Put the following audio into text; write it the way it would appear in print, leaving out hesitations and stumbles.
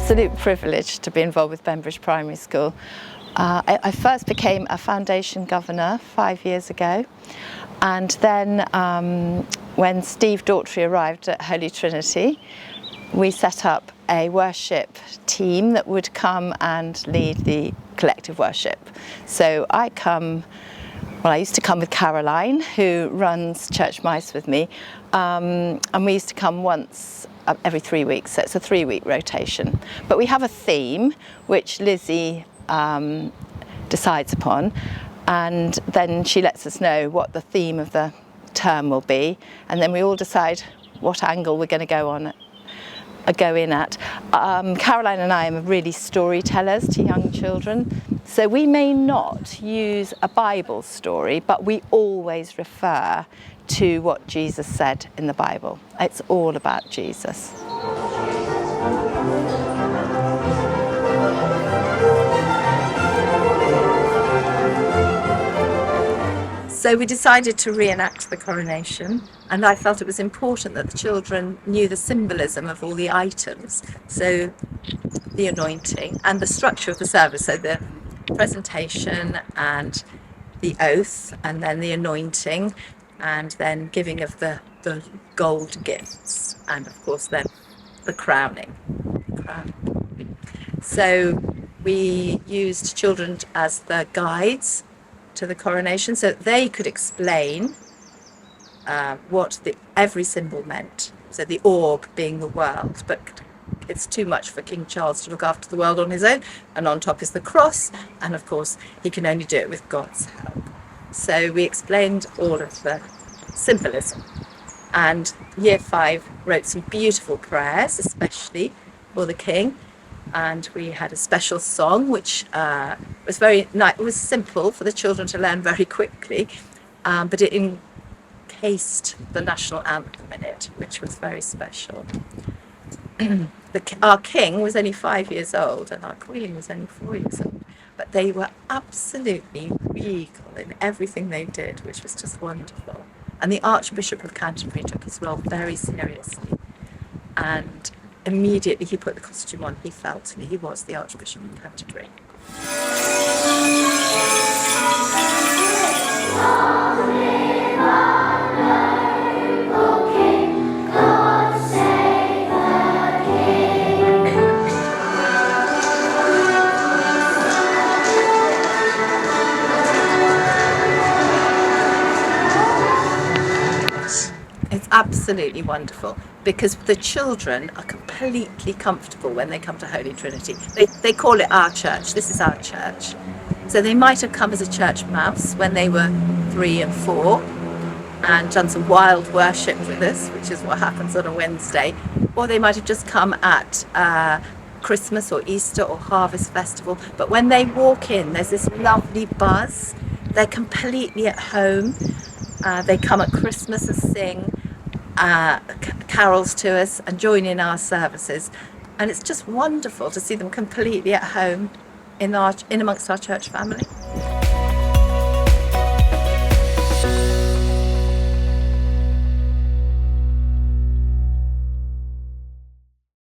absolute privilege to be involved with Bembridge Primary School. I first became a foundation governor 5 years ago, and then when Steve Daughtry arrived at Holy Trinity, we set up a worship team that would come and lead the collective worship. So I used to come with Caroline, who runs Church Mice with me, and we used to come once every 3 weeks, so it's a 3-week rotation. But we have a theme which Lizzie decides upon, and then she lets us know what the theme of the term will be, and then we all decide what angle we're going to go in at. Caroline and I am really storytellers to young children, so we may not use a Bible story, but we always refer to what Jesus said in the Bible. It's all about Jesus. So we decided to reenact the coronation, and I felt it was important that the children knew the symbolism of all the items. So the anointing and the structure of the service, so the presentation and the oath, and then the anointing, and then giving of the gold gifts, and of course then the crowning. So we used children as the guides to the coronation, so they could explain what every symbol meant. So the orb being the world, but it's too much for King Charles to look after the world on his own, and on top is the cross, and of course he can only do it with God's help. So we explained all of the symbolism, and Year 5 wrote some beautiful prayers, especially for the King, and we had a special song which was very nice. It was simple for the children to learn very quickly, but it encased the national anthem in it, which was very special. Our King was only 5 years old and our Queen was only 4 years old, but they were absolutely regal in everything they did, which was just wonderful. And the Archbishop of Canterbury took his role very seriously, and immediately he put the costume on. He felt he was the Archbishop of Canterbury. It's absolutely wonderful because the children are completely comfortable when they come to Holy Trinity. They call it our church. This is our church. So they might have come as a church mouse when they were 3 and 4 and done some wild worship with us, which is what happens on a Wednesday. Or they might have just come at Christmas or Easter or Harvest Festival. But when they walk in, there's this lovely buzz. They're completely at home. They come at Christmas and sing carols to us and join in our services, and it's just wonderful to see them completely at home in amongst our church family.